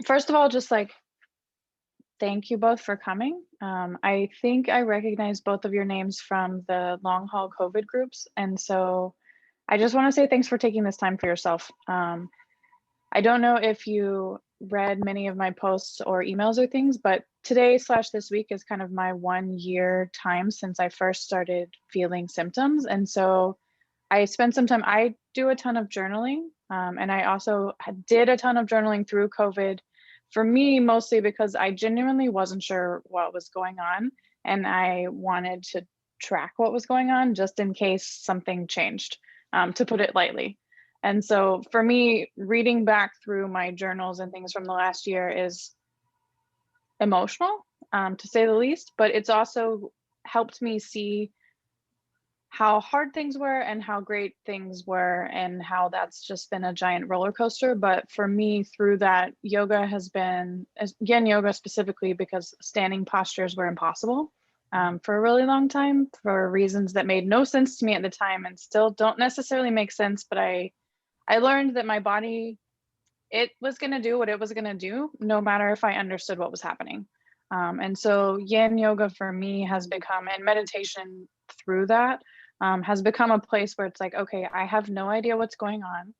First of all, just like thank you both for coming. I think I recognize both of your names from the long haul COVID groups. And so I just want to say thanks for taking this time for yourself. I don't know if you read many of my posts or emails or things, but today/this week is kind of my 1 year time since I first started feeling symptoms. And so I spent some time, I do a ton of journaling, and I also did a ton of journaling through COVID. For me, mostly because I genuinely wasn't sure what was going on, and I wanted to track what was going on just in case something changed, to put it lightly. And so for me, reading back through my journals and things from the last year is emotional, to say the least, but it's also helped me see how hard things were and how great things were and how that's just been a giant roller coaster. But for me, through that, yoga has been, Yin Yoga specifically, because standing postures were impossible for a really long time for reasons that made no sense to me at the time and still don't necessarily make sense. But I learned that my body, it was going to do what it was going to do, no matter if I understood what was happening. And so Yin Yoga for me has become, and meditation through that, has become a place where it's like, okay, I have no idea what's going on,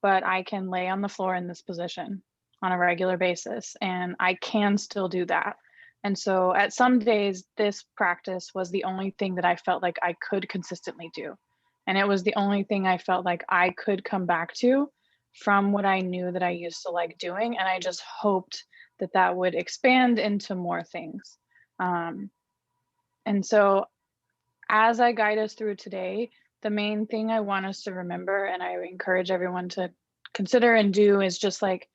but I can lay on the floor in this position on a regular basis, and I can still do that. And so at some days, this practice was the only thing that I felt like I could consistently do. And it was the only thing I felt like I could come back to from what I knew that I used to like doing. And I just hoped that that would expand into more things. And so as I guide us through today, the main thing I want us to remember, and I encourage everyone to consider and do, is just like,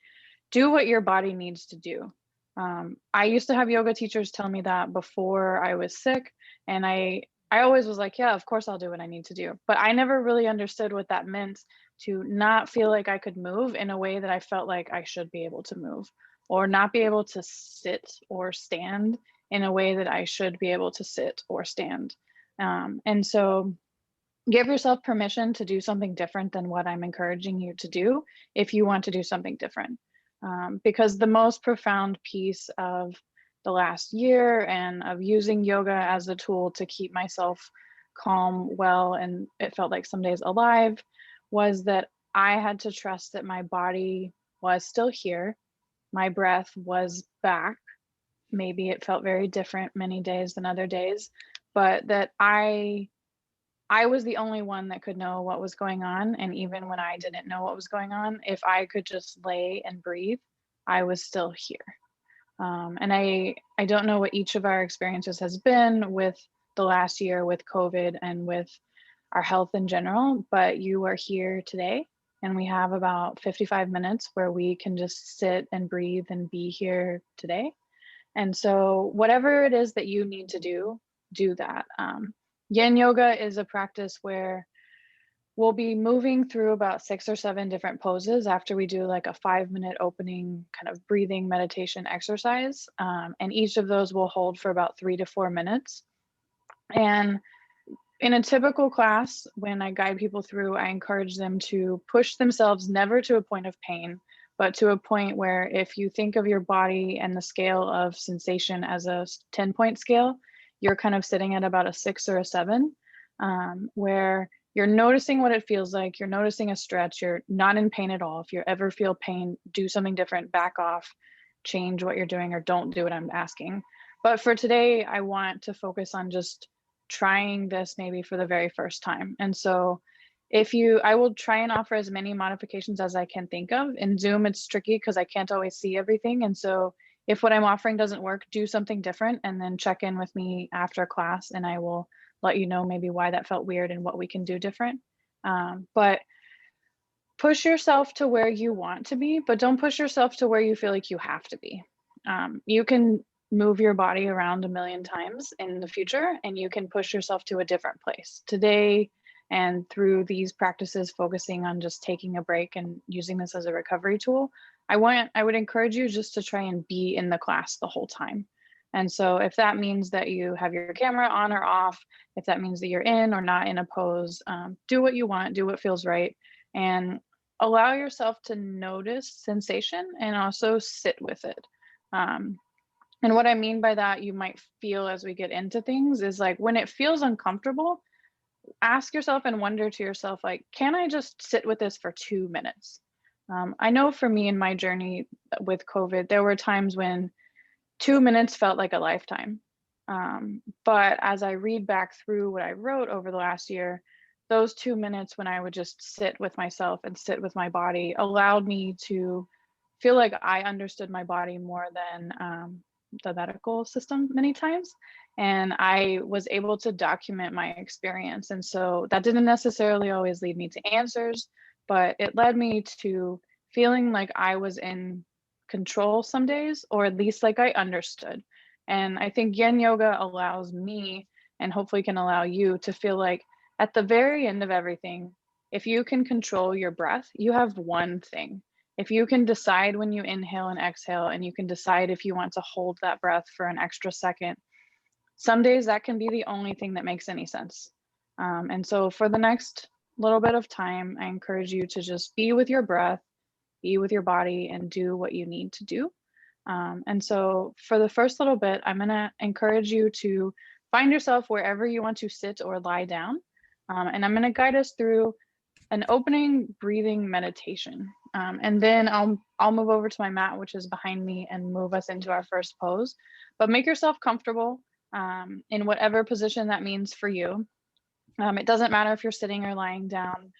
do what your body needs to do. I used to have yoga teachers tell me that before I was sick, and I always was like, yeah, of course I'll do what I need to do. But I never really understood what that meant, to not feel like I could move in a way that I felt like I should be able to move, or not be able to sit or stand in a way that I should be able to sit or stand. And so give yourself permission to do something different than what I'm encouraging you to do if you want to do something different. Because the most profound piece of the last year and of using yoga as a tool to keep myself calm, well, and it felt like some days alive, was that I had to trust that my body was still here. My breath was back. Maybe it felt very different many days than other days, but that I was the only one that could know what was going on. And even when I didn't know what was going on, if I could just lay and breathe, I was still here. And I don't know what each of our experiences has been with the last year with COVID and with our health in general, but you are here today, and we have about 55 minutes where we can just sit and breathe and be here today. And so whatever it is that you need to do, do that. Yin Yoga is a practice where we'll be moving through about 6 or 7 different poses after we do like a 5-minute opening kind of breathing meditation exercise. And each of those will hold for about 3 to 4 minutes. And in a typical class, when I guide people through, I encourage them to push themselves never to a point of pain, but to a point where, if you think of your body and the scale of sensation as a 10-point scale, you're kind of sitting at about a 6 or a 7, where you're noticing what it feels like, you're noticing a stretch, you're not in pain at all. If you ever feel pain, do something different, back off, change what you're doing, or don't do what I'm asking. But for today, I want to focus on just trying this maybe for the very first time. And so I will try and offer as many modifications as I can think of. In Zoom, it's tricky because I can't always see everything. And so if what I'm offering doesn't work, do something different and then check in with me after class, and I will let you know maybe why that felt weird and what we can do different. But push yourself to where you want to be, but don't push yourself to where you feel like you have to be. You can move your body around a million times in the future, and you can push yourself to a different place today. And through these practices, focusing on just taking a break and using this as a recovery tool, I would encourage you just to try and be in the class the whole time. And so if that means that you have your camera on or off, if that means that you're in or not in a pose, do what you want, do what feels right. And allow yourself to notice sensation and also sit with it. Um, and what I mean by that, you might feel as we get into things, is like when it feels uncomfortable, ask yourself and wonder to yourself, like, can I just sit with this for 2 minutes? I know for me in my journey with COVID, there were times when 2 minutes felt like a lifetime. But as I read back through what I wrote over the last year, those 2 minutes when I would just sit with myself and sit with my body allowed me to feel like I understood my body more than the medical system many times. And I was able to document my experience. And so that didn't necessarily always lead me to answers, but it led me to feeling like I was in control some days, or at least like I understood. And I think Yin Yoga allows me, and hopefully can allow you, to feel like at the very end of everything, if you can control your breath, you have one thing. If you can decide when you inhale and exhale, and you can decide if you want to hold that breath for an extra second, some days that can be the only thing that makes any sense. And so for the next little bit of time, I encourage you to just be with your breath, be with your body, and do what you need to do. And so for the first little bit, I'm going to encourage you to find yourself wherever you want to sit or lie down. And I'm going to guide us through an opening breathing meditation. And then I'll move over to my mat, which is behind me, and move us into our first pose. But make yourself comfortable in whatever position that means for you. It doesn't matter if you're sitting or lying down.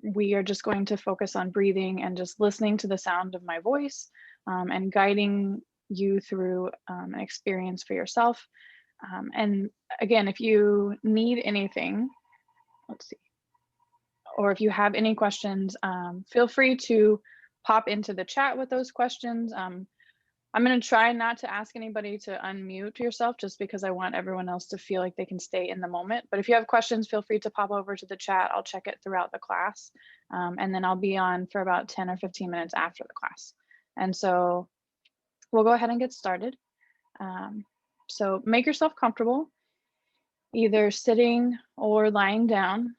We are just going to focus on breathing and just listening to the sound of my voice, and guiding you through an experience for yourself. And again, if you need anything, let's see, or if you have any questions, feel free to pop into the chat with those questions. I'm going to try not to ask anybody to unmute yourself, just because I want everyone else to feel like they can stay in the moment. But if you have questions, feel free to pop over to the chat. I'll check it throughout the class. And then I'll be on for about 10 or 15 minutes after the class. And so we'll go ahead and get started. So make yourself comfortable, either sitting or lying down.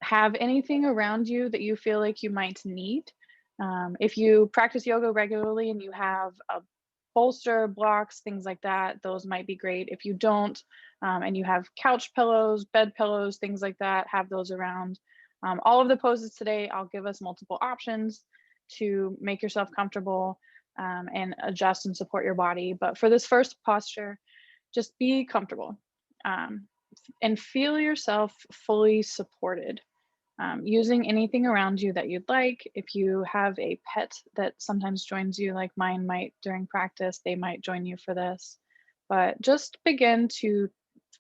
Have anything around you that you feel like you might need. If you practice yoga regularly and you have a bolster, blocks, things like that, those might be great. If you don't, and you have couch pillows, bed pillows, things like that, have those around. All of the poses today, I'll give us multiple options to make yourself comfortable and adjust and support your body. But for this first posture, just be comfortable and feel yourself fully supported. Using anything around you that you'd like. If you have a pet that sometimes joins you, like mine might during practice, they might join you for this. But just begin to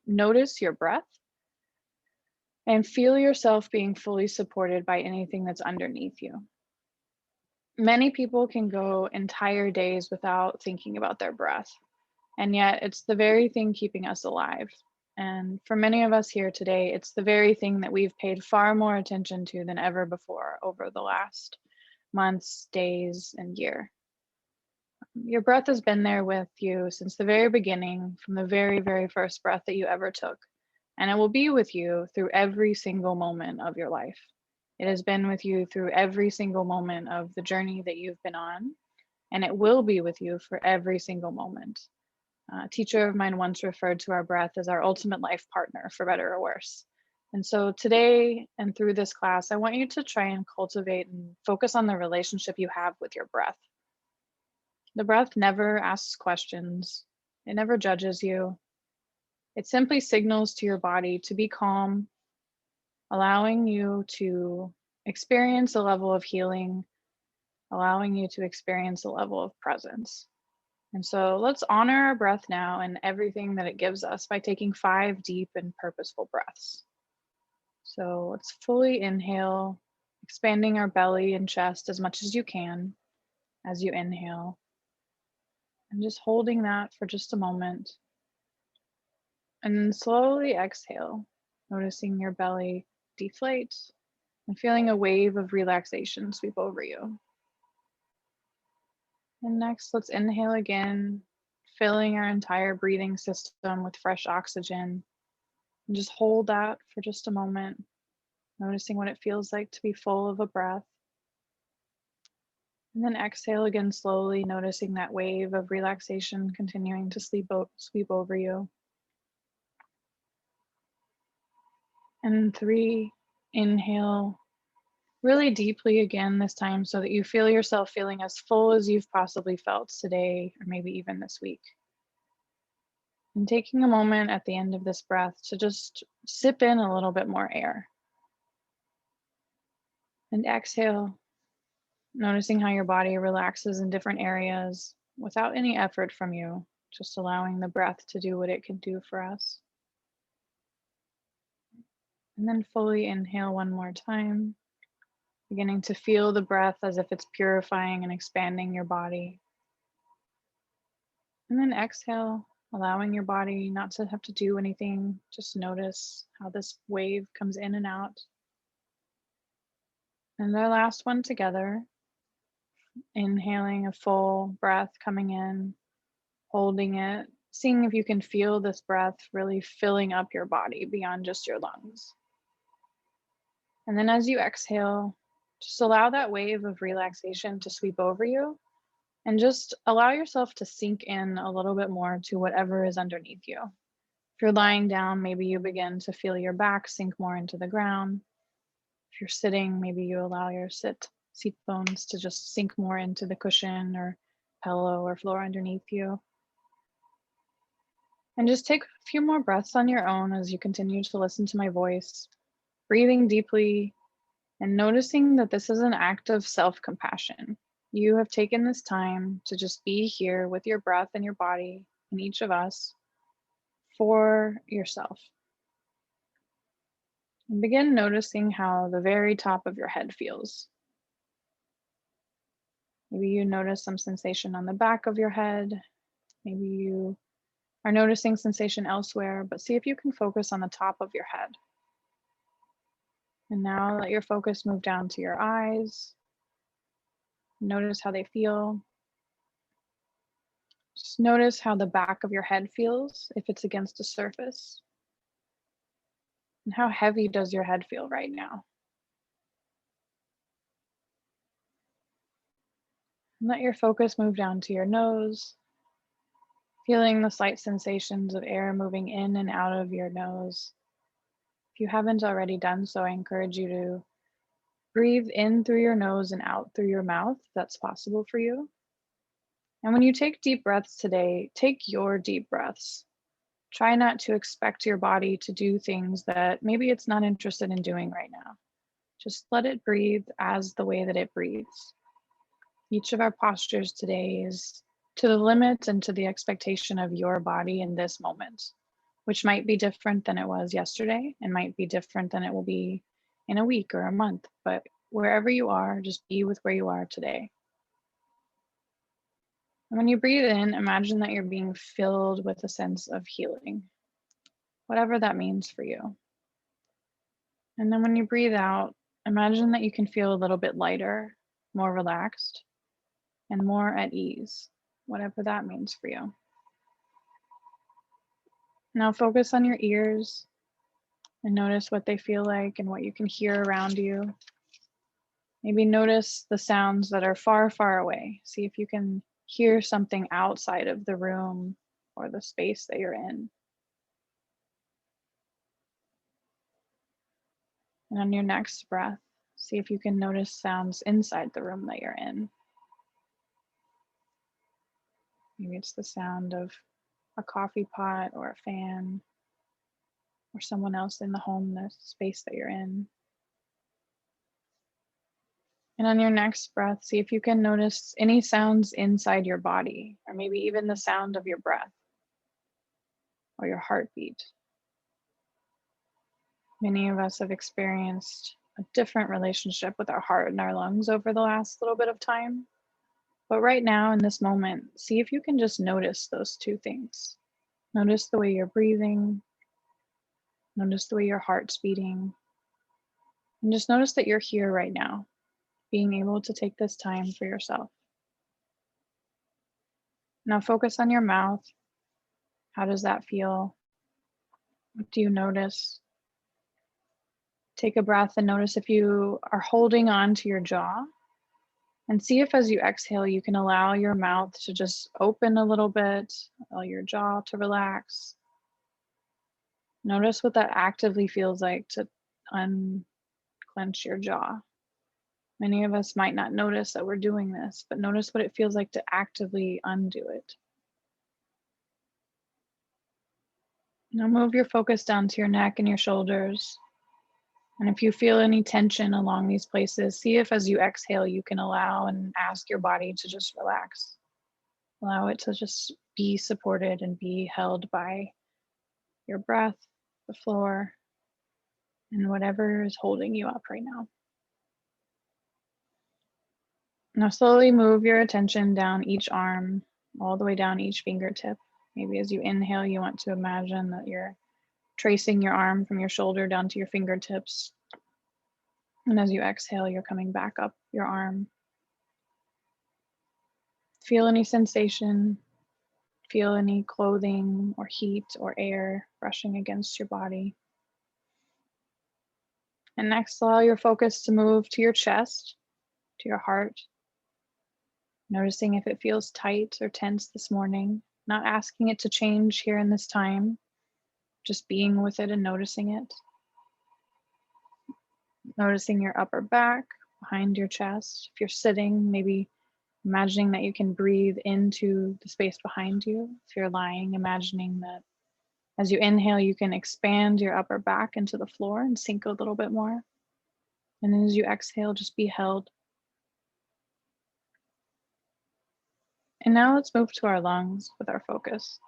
notice your breath and feel yourself being fully supported by anything that's underneath you. Many people can go entire days without thinking about their breath, and yet it's the very thing keeping us alive. And for many of us here today, it's the very thing that we've paid far more attention to than ever before over the last months, days, and year. Your breath has been there with you since the very beginning, from the very, very first breath that you ever took. And it will be with you through every single moment of your life. It has been with you through every single moment of the journey that you've been on, and it will be with you for every single moment. A teacher of mine once referred to our breath as our ultimate life partner, for better or worse. And so today and through this class, I want you to try and cultivate and focus on the relationship you have with your breath. The breath never asks questions. It never judges you. It simply signals to your body to be calm, allowing you to experience a level of healing, allowing you to experience a level of presence. And so let's honor our breath now and everything that it gives us by taking 5 deep and purposeful breaths. So let's fully inhale, expanding our belly and chest as much as you can as you inhale. And just holding that for just a moment. And then slowly exhale, noticing your belly deflate and feeling a wave of relaxation sweep over you. And next, let's inhale again, filling our entire breathing system with fresh oxygen. And just hold that for just a moment, noticing what it feels like to be full of a breath. And then exhale again slowly, noticing that wave of relaxation continuing to sweep over you. And 3, inhale really deeply again this time so that you feel yourself feeling as full as you've possibly felt today or maybe even this week. And taking a moment at the end of this breath to just sip in a little bit more air. And exhale, noticing how your body relaxes in different areas without any effort from you, just allowing the breath to do what it can do for us. And then fully inhale one more time, beginning to feel the breath as if it's purifying and expanding your body. And then exhale, allowing your body not to have to do anything. Just notice how this wave comes in and out. And the last one together, inhaling a full breath coming in, holding it, seeing if you can feel this breath really filling up your body beyond just your lungs. And then as you exhale, just allow that wave of relaxation to sweep over you and just allow yourself to sink in a little bit more to whatever is underneath you. If you're lying down, maybe you begin to feel your back sink more into the ground. If you're sitting, maybe you allow your seat bones to just sink more into the cushion or pillow or floor underneath you. And just take a few more breaths on your own as you continue to listen to my voice, breathing deeply and noticing that this is an act of self-compassion. You have taken this time to just be here with your breath and your body and each of us for yourself. And begin noticing how the very top of your head feels. Maybe you notice some sensation on the back of your head. Maybe you are noticing sensation elsewhere, but see if you can focus on the top of your head. And now let your focus move down to your eyes. Notice how they feel. Just notice how the back of your head feels if it's against a surface. And how heavy does your head feel right now? And let your focus move down to your nose, feeling the slight sensations of air moving in and out of your nose. If you haven't already done so, I encourage you to breathe in through your nose and out through your mouth, if that's possible for you. And when you take deep breaths today, take your deep breaths. Try not to expect your body to do things that maybe it's not interested in doing right now. Just let it breathe as the way that it breathes. Each of our postures today is to the limit and to the expectation of your body in this moment, which might be different than it was yesterday and might be different than it will be in a week or a month. But wherever you are, just be with where you are today. And when you breathe in, imagine that you're being filled with a sense of healing, whatever that means for you. And then when you breathe out, imagine that you can feel a little bit lighter, more relaxed, and more at ease, whatever that means for you. Now focus on your ears and notice what they feel like and what you can hear around you. Maybe notice the sounds that are far, far away. See if you can hear something outside of the room or the space that you're in. And on your next breath, see if you can notice sounds inside the room that you're in. Maybe it's the sound of a coffee pot or a fan or someone else in the home, the space that you're in. And on your next breath, see if you can notice any sounds inside your body, or maybe even the sound of your breath or your heartbeat. Many of us have experienced a different relationship with our heart and our lungs over the last little bit of time. But right now, in this moment, see if you can just notice those two things. Notice the way you're breathing, notice the way your heart's beating, and just notice that you're here right now, being able to take this time for yourself. Now focus on your mouth. How does that feel? What do you notice? Take a breath and notice if you are holding on to your jaw, and see if as you exhale, you can allow your mouth to just open a little bit, allow your jaw to relax. Notice what that actively feels like to unclench your jaw. Many of us might not notice that we're doing this, but notice what it feels like to actively undo it. Now move your focus down to your neck and your shoulders. And if you feel any tension along these places, see if as you exhale, you can allow and ask your body to just relax. Allow it to just be supported and be held by your breath, the floor, and whatever is holding you up right now. Now slowly move your attention down each arm, all the way down each fingertip. Maybe as you inhale, you want to imagine that you're tracing your arm from your shoulder down to your fingertips. And as you exhale, you're coming back up your arm. Feel any sensation, feel any clothing or heat or air brushing against your body. And next, allow your focus to move to your chest, to your heart. Noticing if it feels tight or tense this morning, not asking it to change here in this time, just being with it and noticing it. Noticing your upper back, behind your chest. If you're sitting, maybe imagining that you can breathe into the space behind you. If you're lying, imagining that as you inhale, you can expand your upper back into the floor and sink a little bit more. And then as you exhale, just be held. And now let's move to our lungs with our focus.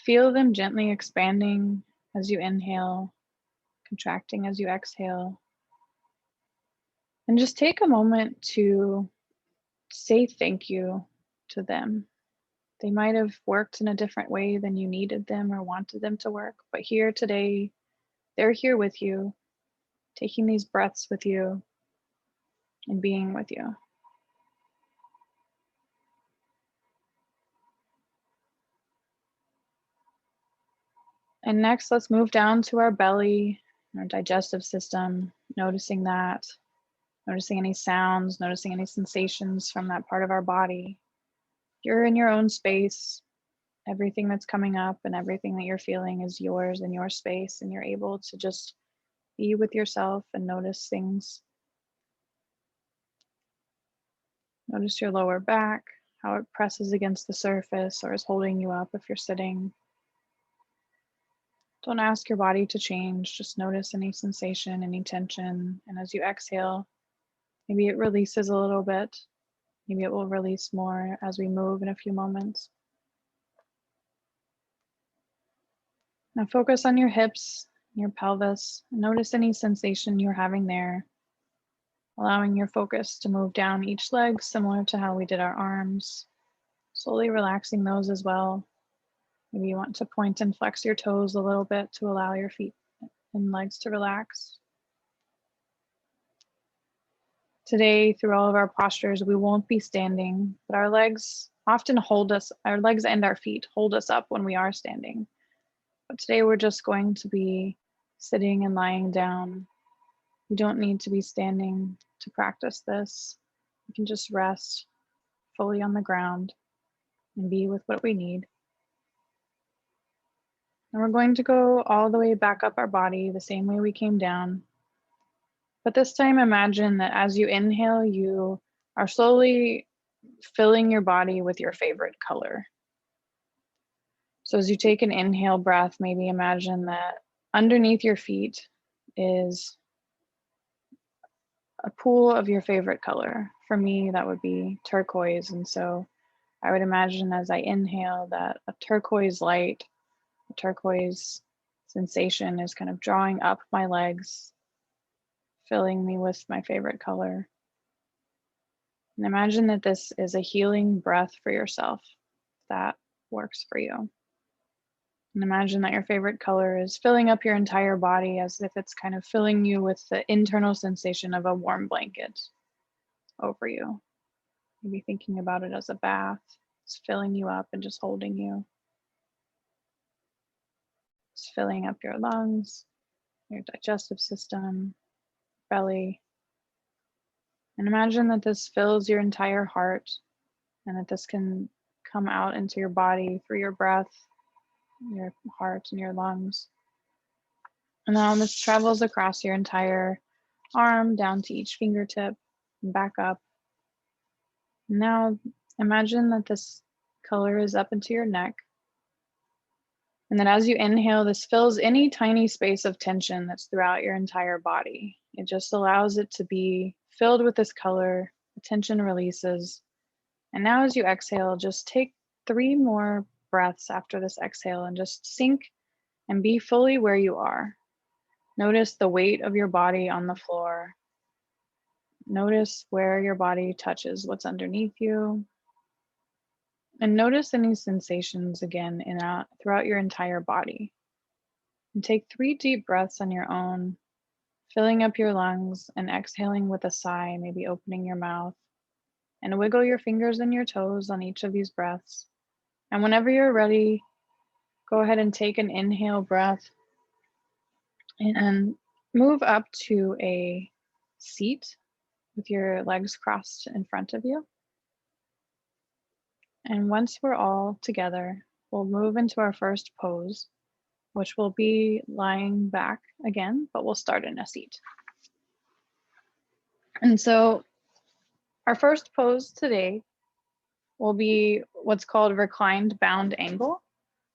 Feel them gently expanding as you inhale, contracting as you exhale. And just take a moment to say thank you to them. They might have worked in a different way than you needed them or wanted them to work, but here today, they're here with you, taking these breaths with you and being with you. And next, let's move down to our belly, our digestive system, noticing that, noticing any sounds, noticing any sensations from that part of our body. You're in your own space. Everything that's coming up and everything that you're feeling is yours in your space, and you're able to just be with yourself and notice things. Notice your lower back, how it presses against the surface or is holding you up if you're sitting. Don't ask your body to change, just notice any sensation, any tension, and as you exhale, maybe it releases a little bit. Maybe it will release more as we move in a few moments. Now focus on your hips, your pelvis. Notice any sensation you're having there. Allowing your focus to move down each leg, similar to how we did our arms. Slowly relaxing those as well. Maybe you want to point and flex your toes a little bit to allow your feet and legs to relax. Today, through all of our postures, we won't be standing, but our legs often hold us, our legs and our feet hold us up when we are standing. But today we're just going to be sitting and lying down. You don't need to be standing to practice this. You can just rest fully on the ground and be with what we need. And we're going to go all the way back up our body the same way we came down. But this time, imagine that as you inhale, you are slowly filling your body with your favorite color. So as you take an inhale breath, maybe imagine that underneath your feet is a pool of your favorite color. For me, that would be turquoise. And so I would imagine as I inhale that a turquoise light, a turquoise sensation is kind of drawing up my legs, filling me with my favorite color. And imagine that this is a healing breath for yourself that works for you. And imagine that your favorite color is filling up your entire body as if it's kind of filling you with the internal sensation of a warm blanket over you. Maybe thinking about it as a bath. It's filling you up and just holding you. It's filling up your lungs, your digestive system, belly. And imagine that this fills your entire heart and that this can come out into your body through your breath, your heart, and your lungs. And now this travels across your entire arm down to each fingertip and back up. Now imagine that this color is up into your neck. And then as you inhale, this fills any tiny space of tension that's throughout your entire body. It just allows it to be filled with this color. The tension releases. And now as you exhale, just take 3 more breaths after this exhale and just sink and be fully where you are. Notice the weight of your body on the floor. Notice where your body touches what's underneath you. And notice any sensations again throughout your entire body. And take 3 deep breaths on your own, filling up your lungs and exhaling with a sigh, maybe opening your mouth. And wiggle your fingers and your toes on each of these breaths. And whenever you're ready, go ahead and take an inhale breath and move up to a seat with your legs crossed in front of you. And once we're all together, we'll move into our first pose, which will be lying back again, but we'll start in a seat. And so our first pose today will be what's called reclined bound angle.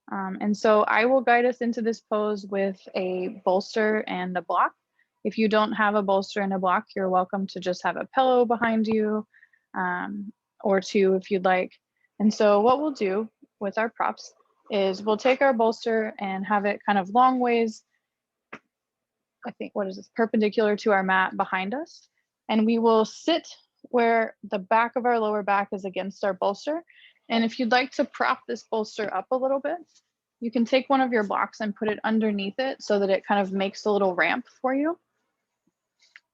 And so I will guide us into this pose with a bolster and a block. If you don't have a bolster and a block, you're welcome to just have a pillow behind you, or 2 if you'd like. And so what we'll do with our props is we'll take our bolster and have it kind of long ways, I think, what is this, perpendicular to our mat behind us. And we will sit where the back of our lower back is against our bolster. And if you'd like to prop this bolster up a little bit, you can take one of your blocks and put it underneath it so that it kind of makes a little ramp for you.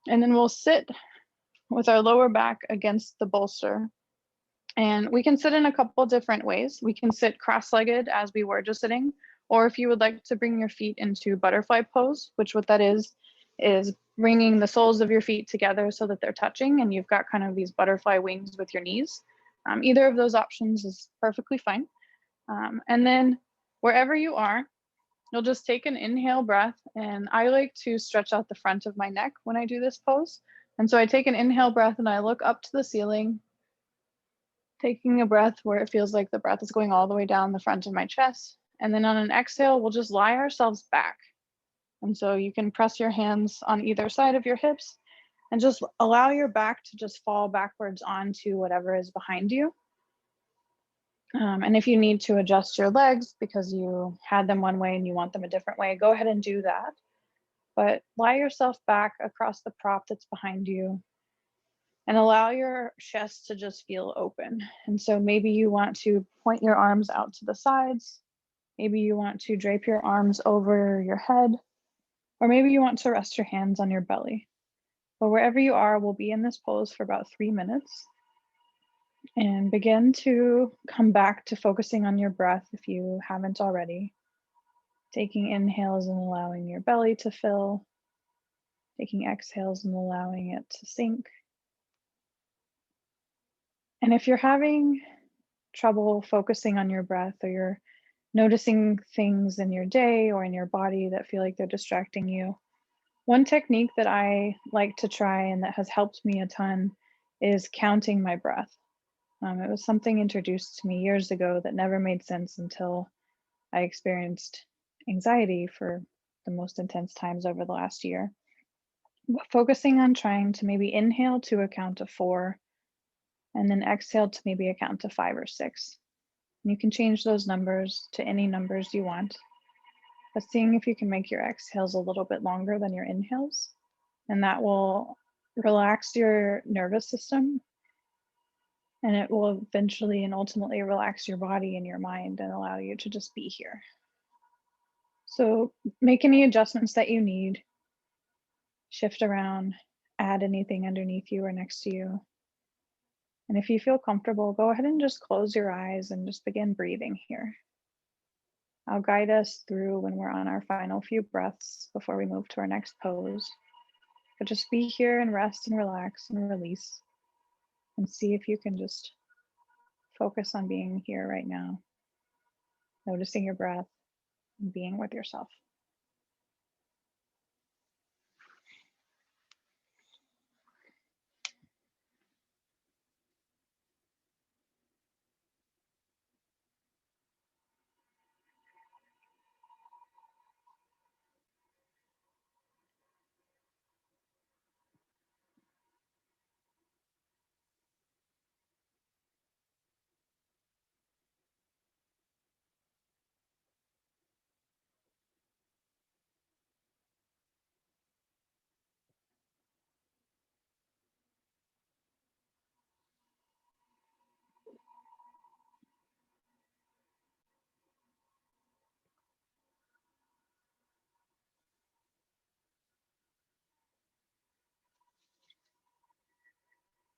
And then we'll sit with our lower back against the bolster. And we can sit in a couple different ways. We can sit cross-legged as we were just sitting, or if you would like to bring your feet into butterfly pose, which what that is bringing the soles of your feet together so that they're touching and you've got kind of these butterfly wings with your knees. Either of those options is perfectly fine. And then wherever you are, you'll just take an inhale breath, and I like to stretch out the front of my neck when I do this pose. And so I take an inhale breath and I look up to the ceiling, taking a breath where it feels like the breath is going all the way down the front of my chest. And then on an exhale, we'll just lie ourselves back. And so you can press your hands on either side of your hips and just allow your back to just fall backwards onto whatever is behind you. And if you need to adjust your legs because you had them one way and you want them a different way, go ahead and do that. But lie yourself back across the prop that's behind you and allow your chest to just feel open. And so maybe you want to point your arms out to the sides. Maybe you want to drape your arms over your head, or maybe you want to rest your hands on your belly. But wherever you are, we'll be in this pose for about 3 minutes. And begin to come back to focusing on your breath if you haven't already. Taking inhales and allowing your belly to fill. Taking exhales and allowing it to sink. And if you're having trouble focusing on your breath, or you're noticing things in your day or in your body that feel like they're distracting you, one technique that I like to try and that has helped me a ton is counting my breath. It was something introduced to me years ago that never made sense until I experienced anxiety for the most intense times over the last year. But focusing on trying to maybe inhale to a count of 4 and then exhale to maybe a count of 5 or 6. And you can change those numbers to any numbers you want, but seeing if you can make your exhales a little bit longer than your inhales, and that will relax your nervous system, and it will eventually and ultimately relax your body and your mind and allow you to just be here. So make any adjustments that you need, shift around, add anything underneath you or next to you. And if you feel comfortable, go ahead and just close your eyes and just begin breathing here. I'll guide us through when we're on our final few breaths before we move to our next pose. But just be here and rest and relax and release and see if you can just focus on being here right now, noticing your breath and being with yourself.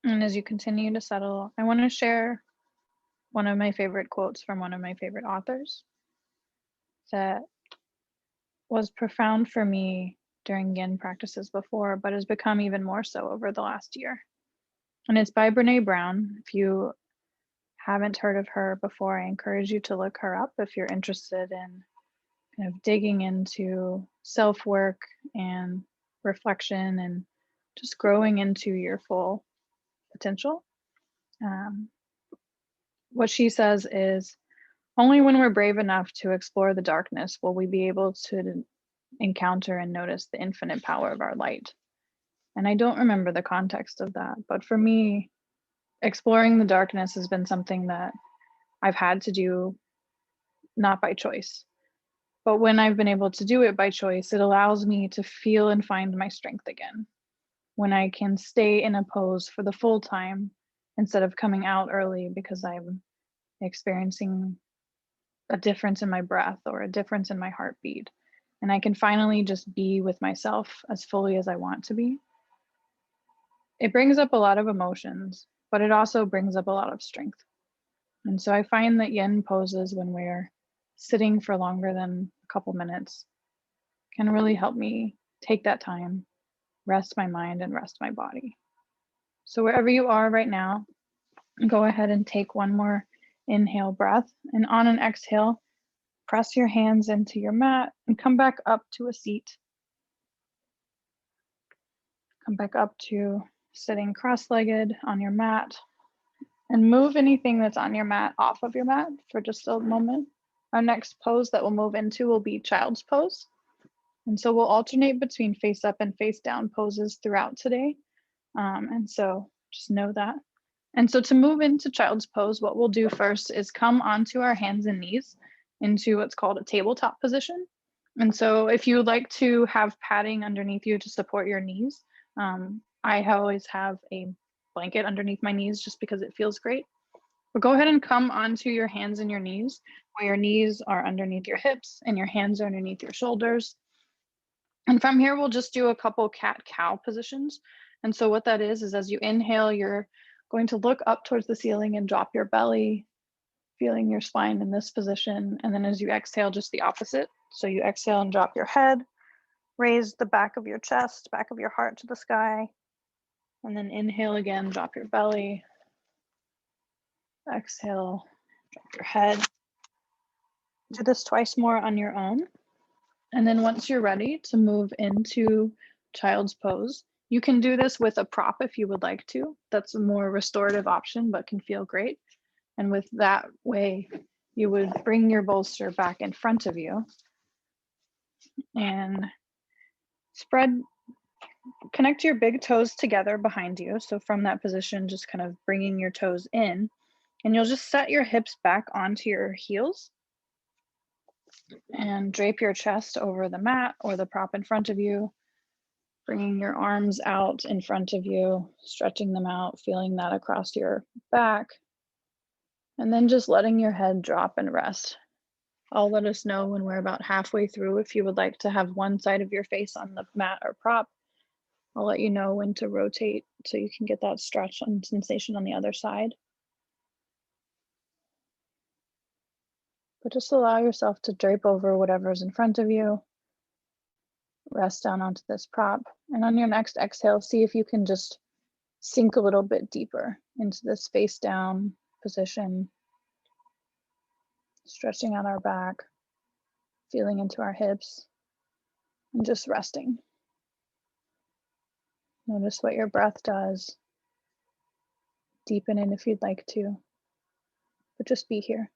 And as you continue to settle, I want to share one of my favorite quotes from one of my favorite authors that was profound for me during Yin practices before, but has become even more so over the last year. And it's by Brene Brown. If you haven't heard of her before, I encourage you to look her up if you're interested in kind of digging into self-work and reflection and just growing into your full potential. What she says is, only when we're brave enough to explore the darkness will we be able to encounter and notice the infinite power of our light. And I don't remember the context of that, but for me, exploring the darkness has been something that I've had to do not by choice. But when I've been able to do it by choice, it allows me to feel and find my strength again. When I can stay in a pose for the full time instead of coming out early because I'm experiencing a difference in my breath or a difference in my heartbeat. And I can finally just be with myself as fully as I want to be. It brings up a lot of emotions, but it also brings up a lot of strength. And so I find that Yin poses when we're sitting for longer than a couple minutes can really help me take that time, rest my mind, and rest my body. So wherever you are right now, go ahead and take one more inhale breath. And on an exhale, press your hands into your mat and come back up to a seat. Come back up to sitting cross-legged on your mat and move anything that's on your mat off of your mat for just a moment. Our next pose that we'll move into will be child's pose. And so we'll alternate between face up and face down poses throughout today. And so just know that. And so to move into child's pose, what we'll do first is come onto our hands and knees into what's called a tabletop position. And so if you would like to have padding underneath you to support your knees, I always have a blanket underneath my knees just because it feels great. But go ahead and come onto your hands and your knees, where your knees are underneath your hips and your hands are underneath your shoulders. And from here, we'll just do a couple cat-cow positions. And so what that is as you inhale, you're going to look up towards the ceiling and drop your belly, feeling your spine in this position. And then as you exhale, just the opposite. So you exhale and drop your head, raise the back of your chest, back of your heart to the sky. And then inhale again, drop your belly. Exhale, drop your head. Do this twice more on your own. And then once you're ready to move into child's pose, you can do this with a prop if you would like to. That's a more restorative option, but can feel great. And with that way, you would bring your bolster back in front of you and connect your big toes together behind you. So from that position, just kind of bringing your toes in, and you'll just set your hips back onto your heels and drape your chest over the mat or the prop in front of you, bringing your arms out in front of you, stretching them out, feeling that across your back, and then just letting your head drop and rest. I'll let us know when we're about halfway through if you would like to have one side of your face on the mat or prop. I'll let you know when to rotate so you can get that stretch and sensation on the other side. But just allow yourself to drape over whatever's in front of you. Rest down onto this prop. And on your next exhale, see if you can just sink a little bit deeper into this face down position. Stretching out our back, feeling into our hips, and just resting. Notice what your breath does. Deepen in if you'd like to, but just be here.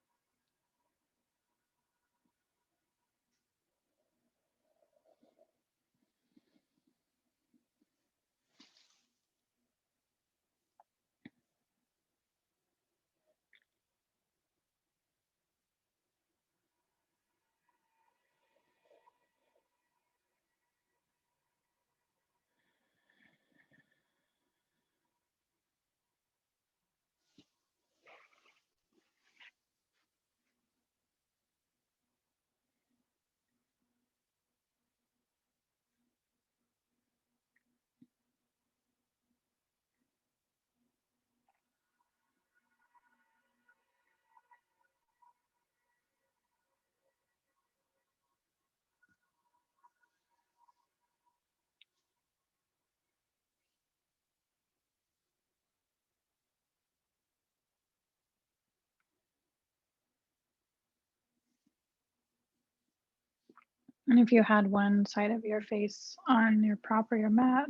And if you had one side of your face on your prop or your mat,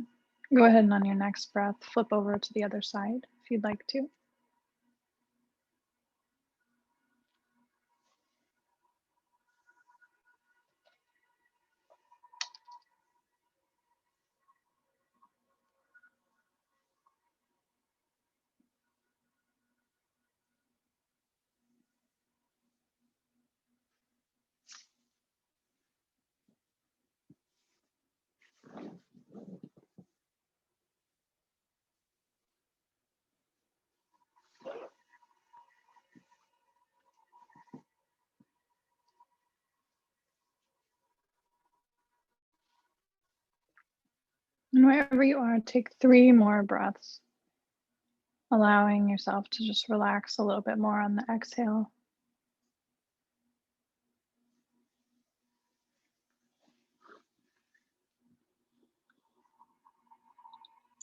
go ahead and on your next breath, flip over to the other side if you'd like to. And wherever you are, take 3 more breaths, allowing yourself to just relax a little bit more on the exhale.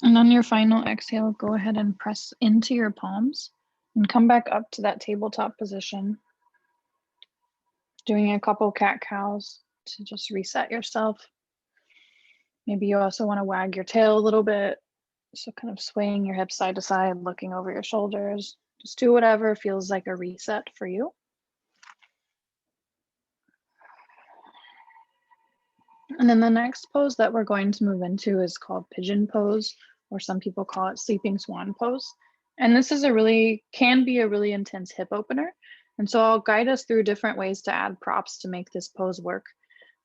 And on your final exhale, go ahead and press into your palms and come back up to that tabletop position. Doing a couple cat-cows to just reset yourself. Maybe you also want to wag your tail a little bit. So kind of swaying your hips side to side, looking over your shoulders. Just do whatever feels like a reset for you. And then the next pose that we're going to move into is called pigeon pose, or some people call it sleeping swan pose. And this is can be a really intense hip opener. And so I'll guide us through different ways to add props to make this pose work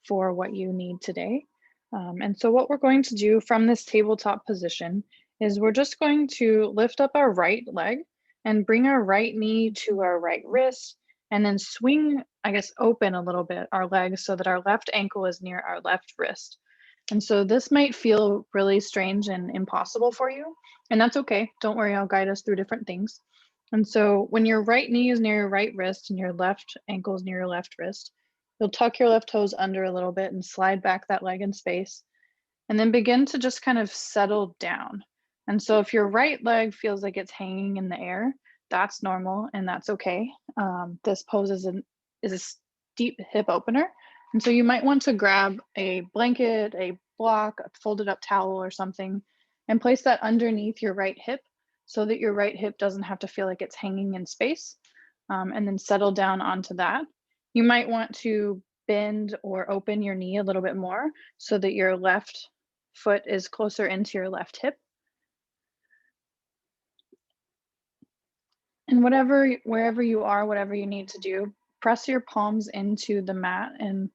for what you need today. And so what we're going to do from this tabletop position is we're just going to lift up our right leg and bring our right knee to our right wrist, and then swing, open a little bit our legs so that our left ankle is near our left wrist. And so this might feel really strange and impossible for you, and that's okay. Don't worry, I'll guide us through different things. And so when your right knee is near your right wrist and your left ankle is near your left wrist, you'll tuck your left toes under a little bit and slide back that leg in space, and then begin to just kind of settle down. And so if your right leg feels like it's hanging in the air, that's normal and that's okay. This pose is a steep hip opener. And so you might want to grab a blanket, a block, a folded up towel or something, and place that underneath your right hip so that your right hip doesn't have to feel like it's hanging in space, and then settle down onto that. You might want to bend or open your knee a little bit more so that your left foot is closer into your left hip. And wherever you are, whatever you need to do, press your palms into the mat. And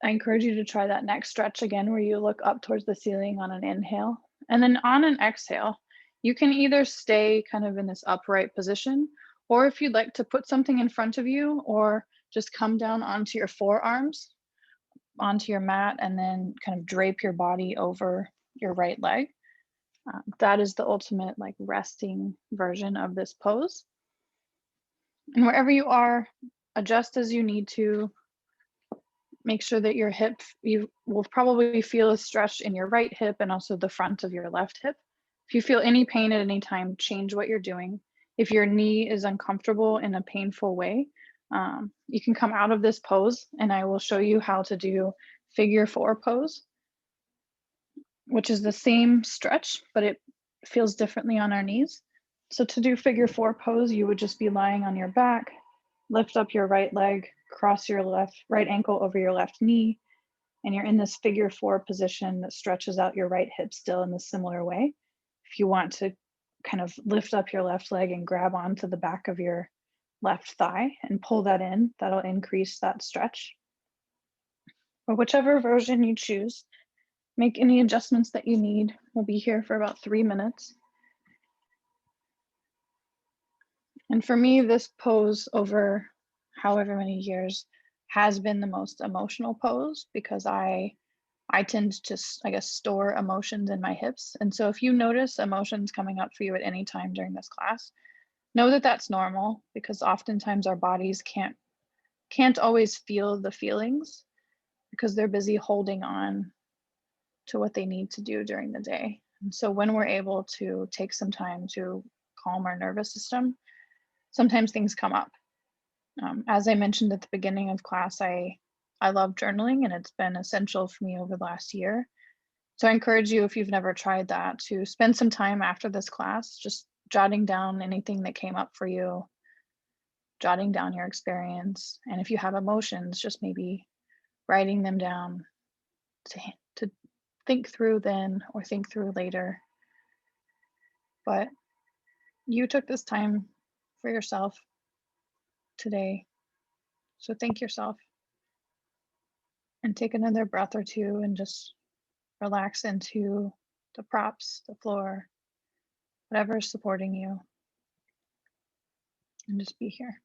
I encourage you to try that next stretch again, where you look up towards the ceiling on an inhale. And then on an exhale, you can either stay kind of in this upright position, or if you'd like to put something in front of you, or just come down onto your forearms, onto your mat, and then kind of drape your body over your right leg. That is the ultimate resting version of this pose. And wherever you are, adjust as you need to. Make sure that your hip, you will probably feel a stretch in your right hip and also the front of your left hip. If you feel any pain at any time, change what you're doing. If your knee is uncomfortable in a painful way, you can come out of this pose and I will show you how to do figure 4 pose, which is the same stretch, but it feels differently on our knees. So to do figure 4 pose, you would just be lying on your back, lift up your right leg, cross your right ankle over your left knee, and you're in this figure 4 position that stretches out your right hip still in a similar way. If you want to kind of lift up your left leg and grab onto the back of your left thigh and pull that in, that'll increase that stretch. Or whichever version you choose, make any adjustments that you need. We'll be here for about 3 minutes. And for me, this pose over however many years has been the most emotional pose because I tend to, I guess, store emotions in my hips. And so if you notice emotions coming up for you at any time during this class, know that that's normal because oftentimes our bodies can't always feel the feelings because they're busy holding on to what they need to do during the day. And so when we're able to take some time to calm our nervous system, sometimes things come up. As I mentioned at the beginning of class, I love journaling and it's been essential for me over the last year. So I encourage you, if you've never tried that, to spend some time after this class, just jotting down anything that came up for you, jotting down your experience. And if you have emotions, just maybe writing them down to think through then or think through later. But you took this time for yourself today. So thank yourself and take another breath or two and just relax into the props, the floor, whatever's supporting you, and just be here.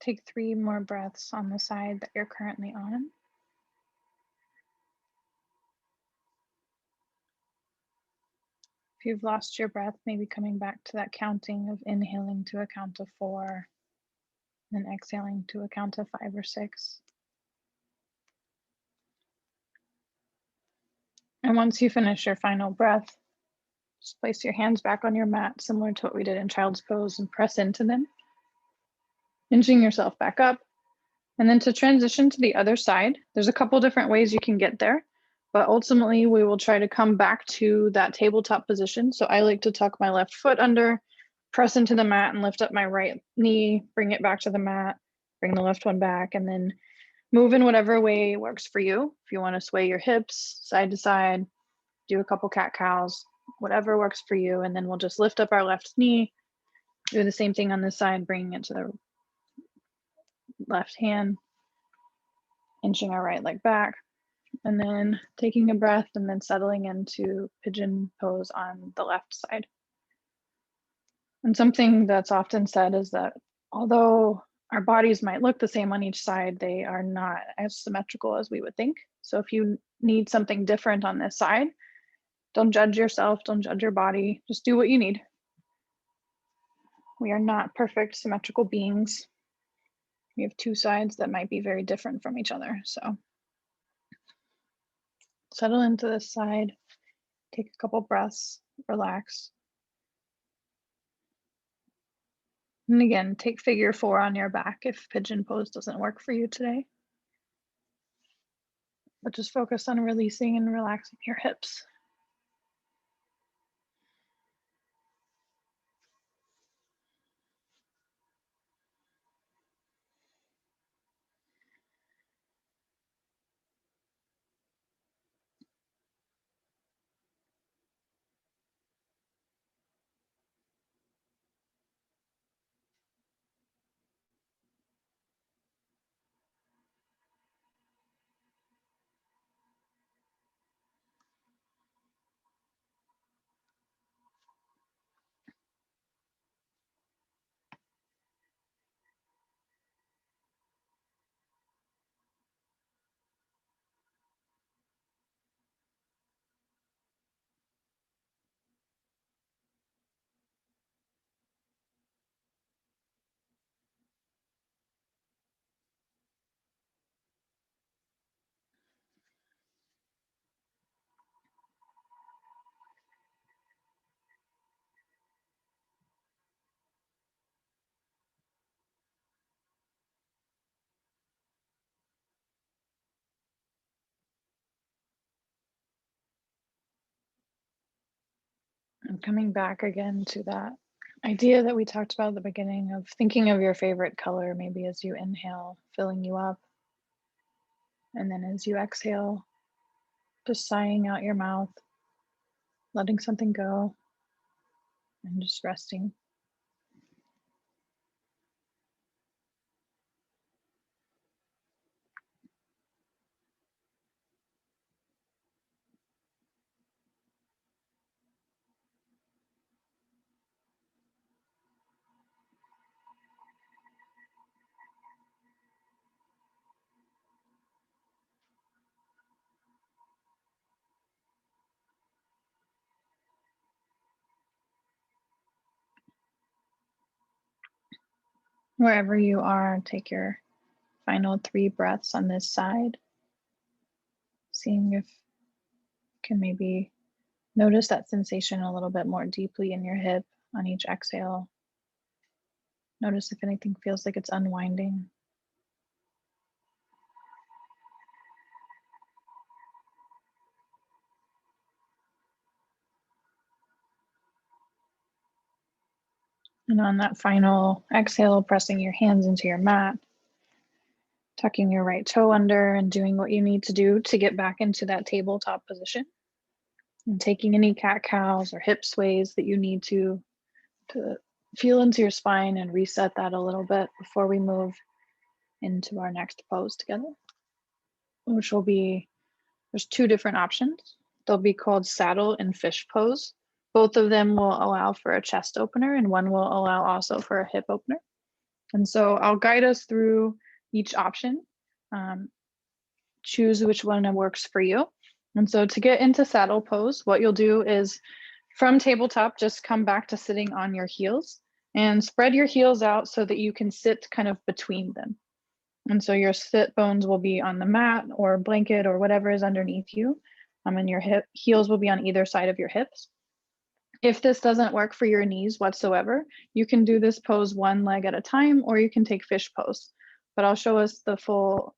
Take 3 more breaths on the side that you're currently on. If you've lost your breath, maybe coming back to that counting of inhaling to a count of 4, and exhaling to a count of 5 or 6. And once you finish your final breath, just place your hands back on your mat, similar to what we did in child's pose, and press into them, hinging yourself back up. And then to transition to the other side, there's a couple different ways you can get there, but ultimately we will try to come back to that tabletop position. So I like to tuck my left foot under, press into the mat and lift up my right knee, bring it back to the mat, bring the left one back, and then move in whatever way works for you. If you want to sway your hips side to side, do a couple cat cows, whatever works for you. And then we'll just lift up our left knee, do the same thing on this side, bringing it to the left hand, inching our right leg back, and then taking a breath and then settling into pigeon pose on the left side. And something that's often said is that although our bodies might look the same on each side, they are not as symmetrical as we would think. So if you need something different on this side, don't judge yourself, don't judge your body, just do what you need. We are not perfect symmetrical beings. We have 2 sides that might be very different from each other. So settle into this side, take a couple breaths, relax. And again, take figure 4 on your back if pigeon pose doesn't work for you today. But just focus on releasing and relaxing your hips. And coming back again to that idea that we talked about at the beginning of thinking of your favorite color, maybe as you inhale, filling you up. And then as you exhale, just sighing out your mouth, letting something go, and just resting. Wherever you are, take your final 3 breaths on this side, seeing if you can maybe notice that sensation a little bit more deeply in your hip on each exhale. Notice if anything feels like it's unwinding. And on that final exhale, pressing your hands into your mat, tucking your right toe under and doing what you need to do to get back into that tabletop position. And taking any cat-cows or hip sways that you need to feel into your spine and reset that a little bit before we move into our next pose together, which will be, there's 2 different options. They'll be called saddle and fish pose. Both of them will allow for a chest opener and one will allow also for a hip opener. And so I'll guide us through each option. Choose which one works for you. And so to get into saddle pose, what you'll do is from tabletop, just come back to sitting on your heels and spread your heels out so that you can sit kind of between them. And so your sit bones will be on the mat or blanket or whatever is underneath you. And your heels will be on either side of your hips. If this doesn't work for your knees whatsoever, you can do this pose one leg at a time, or you can take fish pose. But I'll show us the full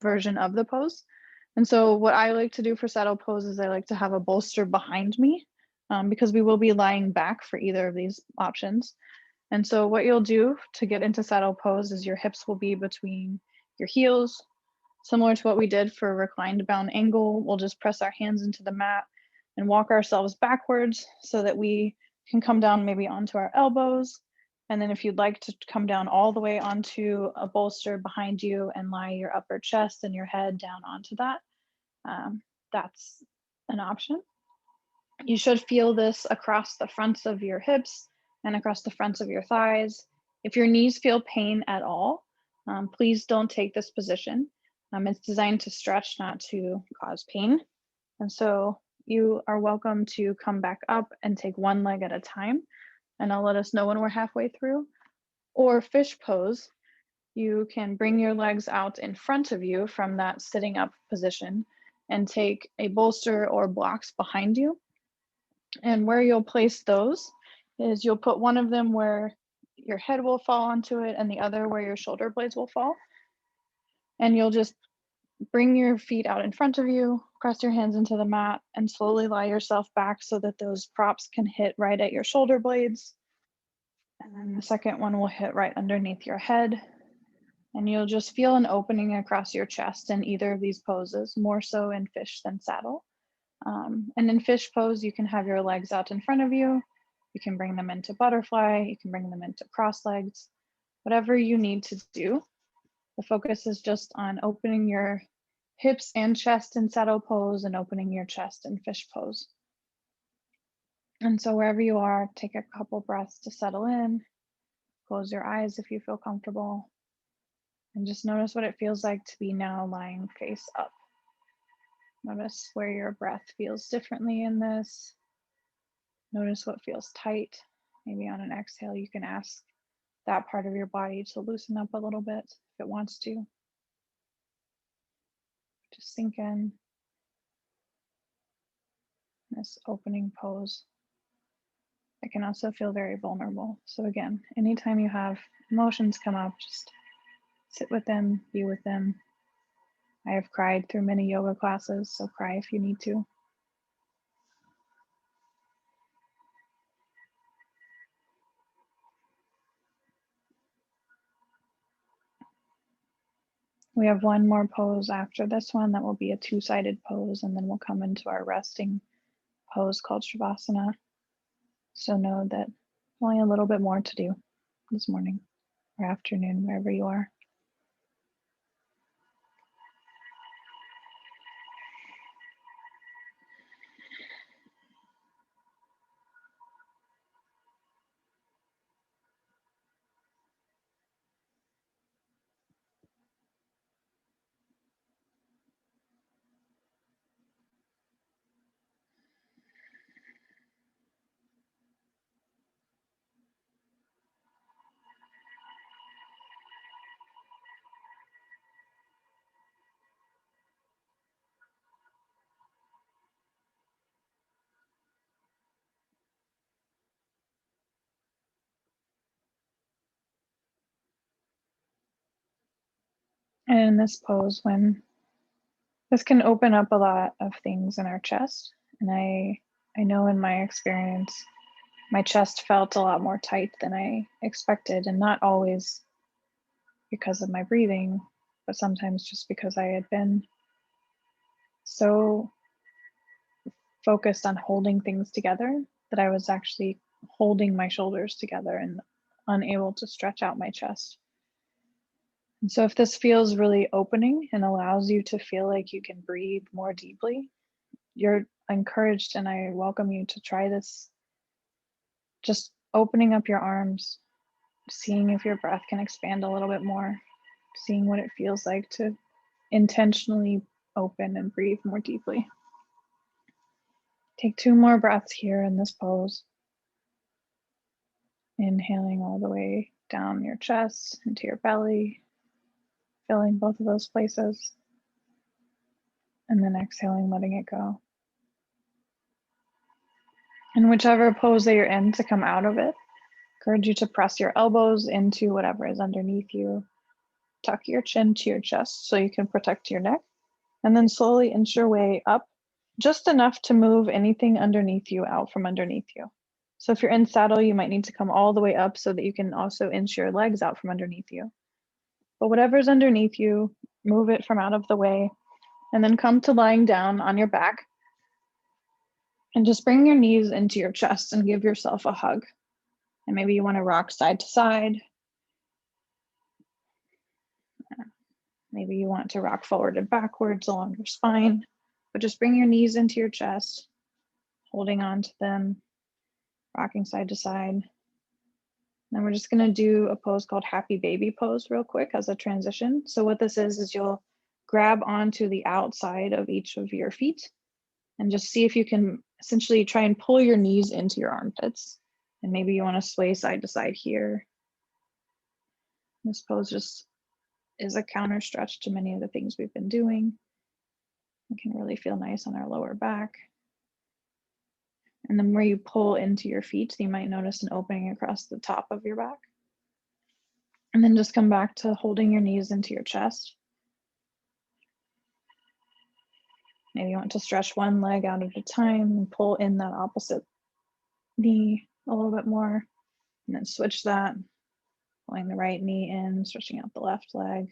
version of the pose. And so what I like to do for saddle pose is I like to have a bolster behind me because we will be lying back for either of these options. And so what you'll do to get into saddle pose is your hips will be between your heels, similar to what we did for reclined bound angle. We'll just press our hands into the mat and walk ourselves backwards so that we can come down maybe onto our elbows. And then if you'd like to come down all the way onto a bolster behind you and lie your upper chest and your head down onto that, that's an option. You should feel this across the fronts of your hips and across the fronts of your thighs. If your knees feel pain at all, please don't take this position. It's designed to stretch, not to cause pain. And so you are welcome to come back up and take one leg at a time. And I'll let us know when we're halfway through. Or fish pose, you can bring your legs out in front of you from that sitting up position and take a bolster or blocks behind you. And where you'll place those is you'll put one of them where your head will fall onto it and the other where your shoulder blades will fall. And you'll just bring your feet out in front of you, press your hands into the mat, and slowly lie yourself back so that those props can hit right at your shoulder blades. And then the second one will hit right underneath your head. And you'll just feel an opening across your chest in either of these poses, more so in fish than saddle. And in fish pose, you can have your legs out in front of you. You can bring them into butterfly. You can bring them into cross legs, whatever you need to do. The focus is just on opening your hips and chest in saddle pose and opening your chest in fish pose. And so wherever you are, take a couple breaths to settle in. Close your eyes if you feel comfortable. And just notice what it feels like to be now lying face up. Notice where your breath feels differently in this. Notice what feels tight. Maybe on an exhale, you can ask that part of your body to loosen up a little bit if it wants to. Just sink in this opening pose. It can also feel very vulnerable. So again, anytime you have emotions come up, just sit with them, be with them. I have cried through many yoga classes, so cry if you need to. We have one more pose after this one that will be a two-sided pose, and then we'll come into our resting pose called Shavasana. So know that only a little bit more to do this morning or afternoon, wherever you are. And in this pose, this can open up a lot of things in our chest. And I know in my experience, my chest felt a lot more tight than I expected, and not always because of my breathing, but sometimes just because I had been so focused on holding things together that I was actually holding my shoulders together and unable to stretch out my chest. And so if this feels really opening and allows you to feel like you can breathe more deeply, you're encouraged, and I welcome you to try this. Just opening up your arms, seeing if your breath can expand a little bit more, seeing what it feels like to intentionally open and breathe more deeply. Take 2 more breaths here in this pose. Inhaling all the way down your chest into your belly, filling both of those places. And then exhaling, letting it go. And whichever pose that you're in, to come out of it, encourage you to press your elbows into whatever is underneath you. Tuck your chin to your chest so you can protect your neck. And then slowly inch your way up, just enough to move anything underneath you out from underneath you. So if you're in saddle, you might need to come all the way up so that you can also inch your legs out from underneath you. But whatever's underneath you, move it from out of the way, and then come to lying down on your back. And just bring your knees into your chest and give yourself a hug. And maybe you want to rock side to side. Maybe you want to rock forward and backwards along your spine. But just bring your knees into your chest, holding on to them, rocking side to side. Then we're just going to do a pose called Happy Baby Pose real quick as a transition. So what this is you'll grab onto the outside of each of your feet and just see if you can essentially try and pull your knees into your armpits. And maybe you want to sway side to side here. This pose just is a counter stretch to many of the things we've been doing. It can really feel nice on our lower back. And then where you pull into your feet, you might notice an opening across the top of your back. And then just come back to holding your knees into your chest. Maybe you want to stretch one leg out at a time and pull in that opposite knee a little bit more. And then switch that, pulling the right knee in, stretching out the left leg.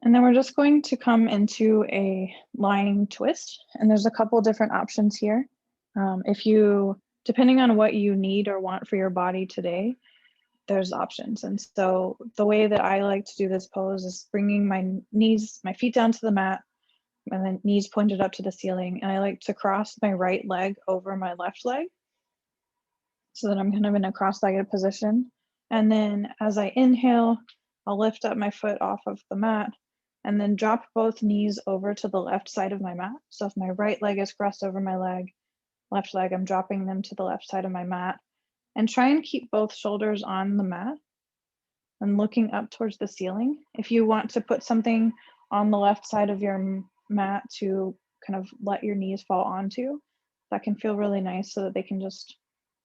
And then we're just going to come into a lying twist. And there's a couple different options here. Depending on what you need or want for your body today, there's options. And so the way that I like to do this pose is bringing my feet down to the mat, and then knees pointed up to the ceiling. And I like to cross my right leg over my left leg so that I'm kind of in a cross-legged position. And then as I inhale, I'll lift up my foot off of the mat and then drop both knees over to the left side of my mat. So if my right leg is crossed over my left leg, I'm dropping them to the left side of my mat, and try and keep both shoulders on the mat and looking up towards the ceiling. If you want to put something on the left side of your mat to kind of let your knees fall onto, that can feel really nice so that they can just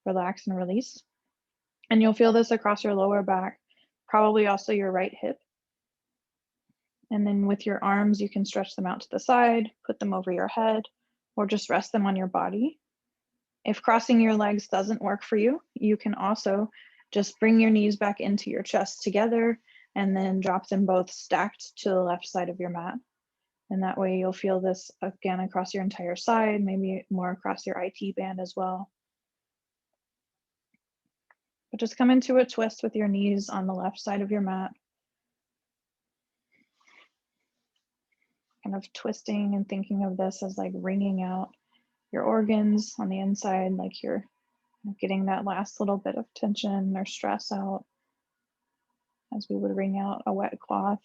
relax and release. And you'll feel this across your lower back, probably also your right hip. And then with your arms, you can stretch them out to the side, put them over your head, or just rest them on your body. If crossing your legs doesn't work for you, you can also just bring your knees back into your chest together and then drop them both stacked to the left side of your mat. And that way you'll feel this again across your entire side, maybe more across your IT band as well. But just come into a twist with your knees on the left side of your mat. Kind of twisting and thinking of this as like wringing out your organs on the inside, like you're getting that last little bit of tension or stress out as we would wring out a wet cloth.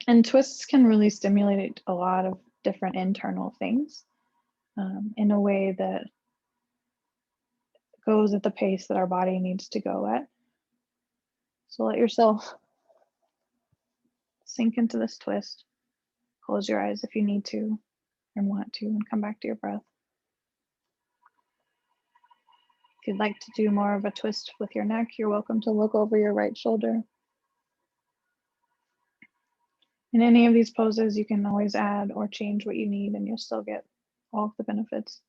And twists can really stimulate a lot of different internal things in a way that goes at the pace that our body needs to go at. So let yourself sink into this twist. Close your eyes if you need to and want to, and come back to your breath. If you'd like to do more of a twist with your neck, you're welcome to look over your right shoulder. In any of these poses, you can always add or change what you need, and you'll still get all of the benefits.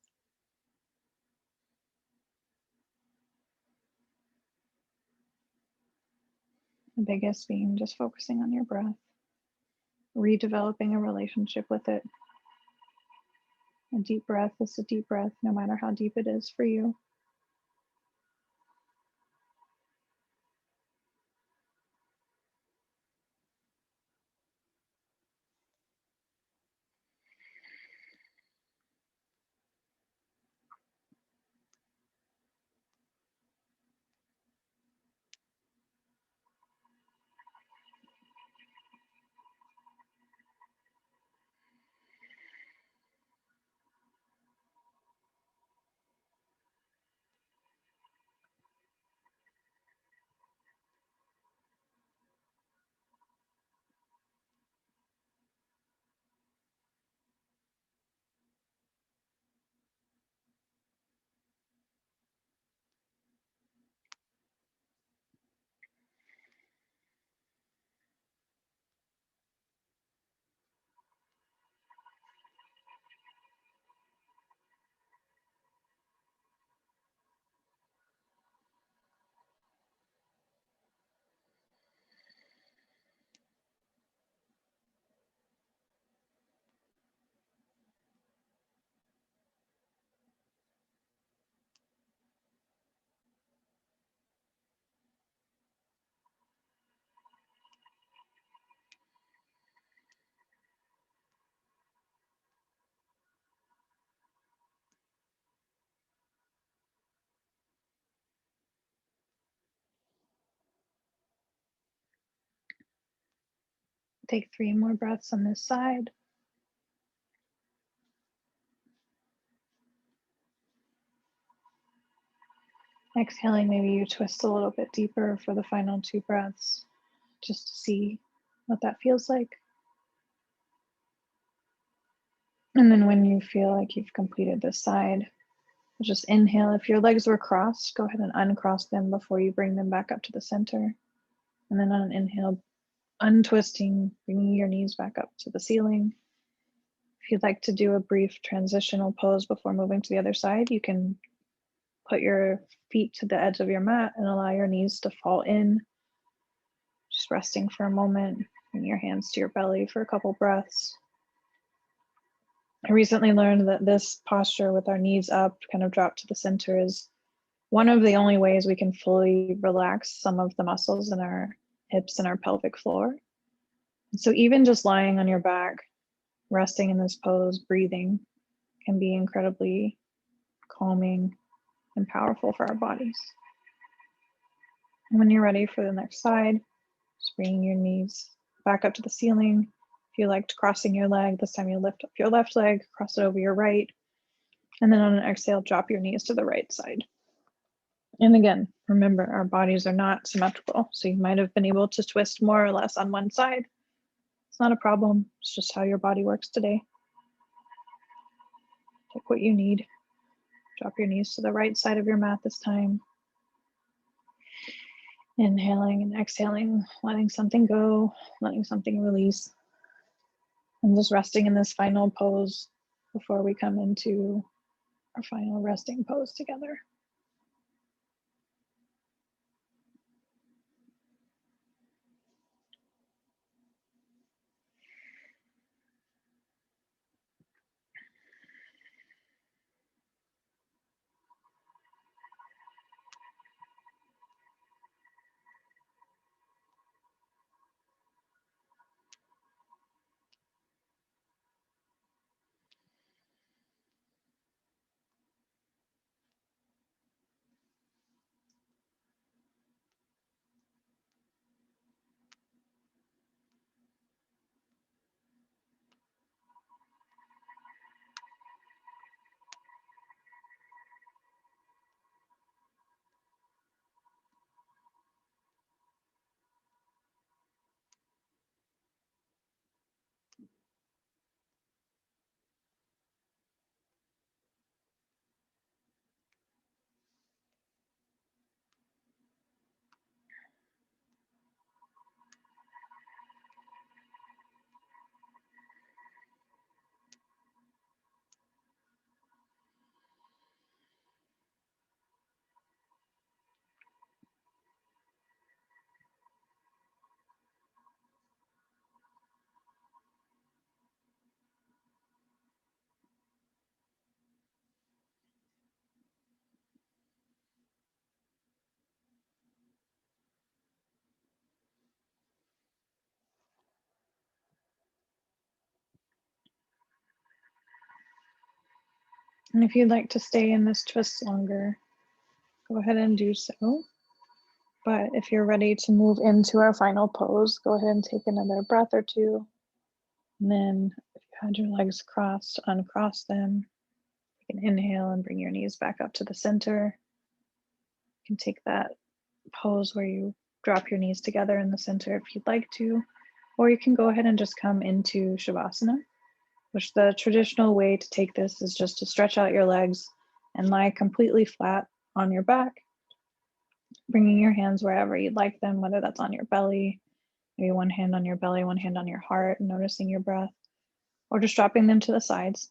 The biggest being just focusing on your breath, redeveloping a relationship with it. A deep breath is a deep breath, no matter how deep it is for you. Take 3 more breaths on this side. Exhaling, maybe you twist a little bit deeper for the final 2 breaths, just to see what that feels like. And then when you feel like you've completed this side, just inhale. If your legs were crossed, go ahead and uncross them before you bring them back up to the center. And then on an inhale, untwisting, bringing your knees back up to the ceiling. If you'd like to do a brief transitional pose before moving to the other side, you can put your feet to the edge of your mat and allow your knees to fall in. Just resting for a moment, bring your hands to your belly for a couple breaths. I recently learned that this posture with our knees up, kind of drop to the center, is one of the only ways we can fully relax some of the muscles in our hips and our pelvic floor. So even just lying on your back, resting in this pose, breathing, can be incredibly calming and powerful for our bodies. And when you're ready for the next side, just bringing your knees back up to the ceiling. If you liked crossing your leg, this time you lift up your left leg, cross it over your right, and then on an exhale, drop your knees to the right side. And again, remember, our bodies are not symmetrical, so you might have been able to twist more or less on one side. It's not a problem. It's just how your body works today. Take what you need. Drop your knees to the right side of your mat this time. Inhaling and exhaling, letting something go, letting something release. And just resting in this final pose before we come into our final resting pose together. And if you'd like to stay in this twist longer, go ahead and do so. But if you're ready to move into our final pose, go ahead and take another breath or two. And then if you had your legs crossed, uncross them. You can inhale and bring your knees back up to the center. You can take that pose where you drop your knees together in the center if you'd like to, or you can go ahead and just come into Shavasana, which the traditional way to take this is just to stretch out your legs and lie completely flat on your back, bringing your hands wherever you'd like them, whether that's on your belly, maybe one hand on your belly, one hand on your heart, noticing your breath, or just dropping them to the sides.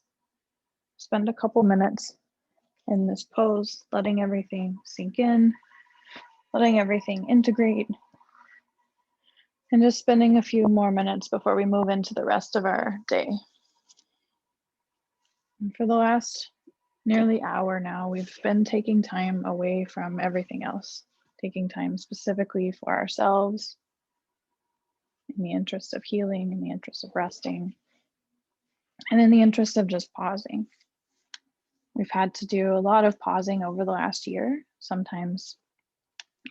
Spend a couple minutes in this pose, letting everything sink in, letting everything integrate, and just spending a few more minutes before we move into the rest of our day. And for the last nearly hour now, we've been taking time away from everything else, taking time specifically for ourselves, in the interest of healing, in the interest of resting, and in the interest of just pausing. We've had to do a lot of pausing over the last year, sometimes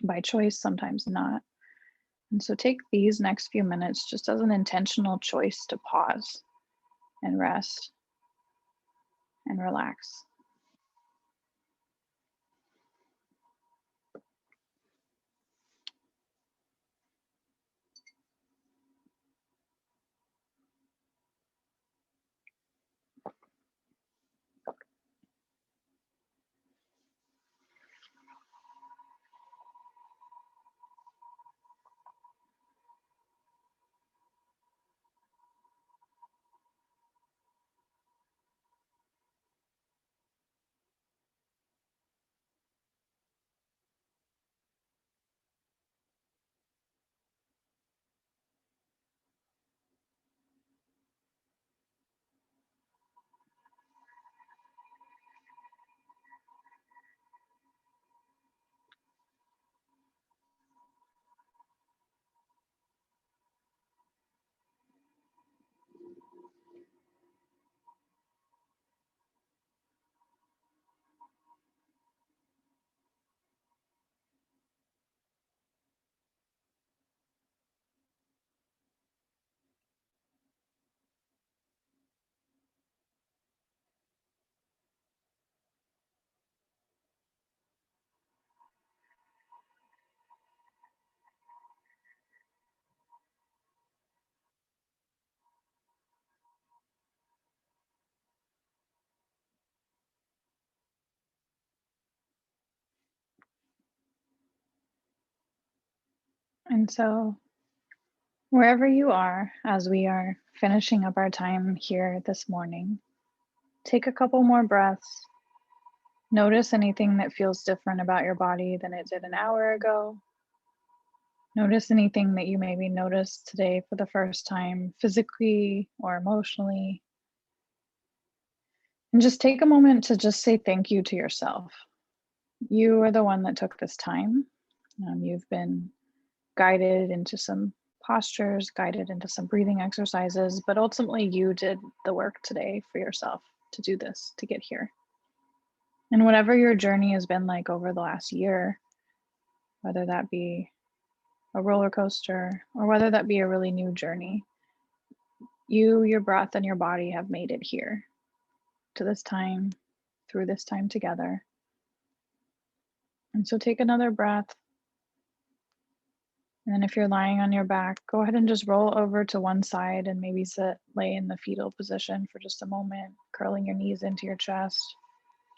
by choice, sometimes not. And so take these next few minutes just as an intentional choice to pause and rest and relax. And so, wherever you are, as we are finishing up our time here this morning, take a couple more breaths. Notice anything that feels different about your body than it did an hour ago. Notice anything that you maybe noticed today for the first time, physically or emotionally. And just take a moment to just say thank you to yourself. You are the one that took this time. You've been guided into some postures, guided into some breathing exercises, but ultimately you did the work today for yourself to do this, to get here. And whatever your journey has been like over the last year, whether that be a roller coaster or whether that be a really new journey, you, your breath, and your body have made it here to this time, through this time together. And so take another breath. And then if you're lying on your back, go ahead and just roll over to one side and maybe lay in the fetal position for just a moment, curling your knees into your chest,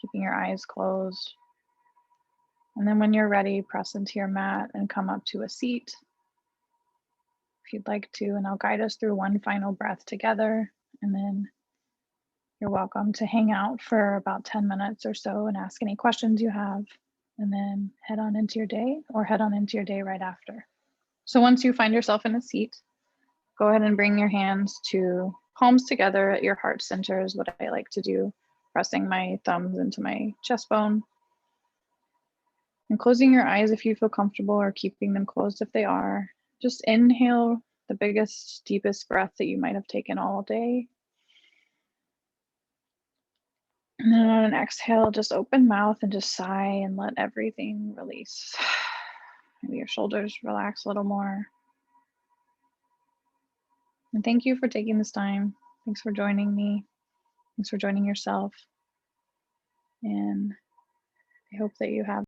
keeping your eyes closed. And then when you're ready, press into your mat and come up to a seat if you'd like to. And I'll guide us through one final breath together. And then you're welcome to hang out for about 10 minutes or so and ask any questions you have, and then head on into your day or head on into your day right after. So once you find yourself in a seat, go ahead and bring your hands to palms together at your heart center is what I like to do, pressing my thumbs into my chest bone. And closing your eyes if you feel comfortable, or keeping them closed if they are. Just inhale the biggest, deepest breath that you might have taken all day. And then on an exhale, just open mouth and just sigh and let everything release. Maybe your shoulders relax a little more. And thank you for taking this time. Thanks for joining me. Thanks for joining yourself. And I hope that you have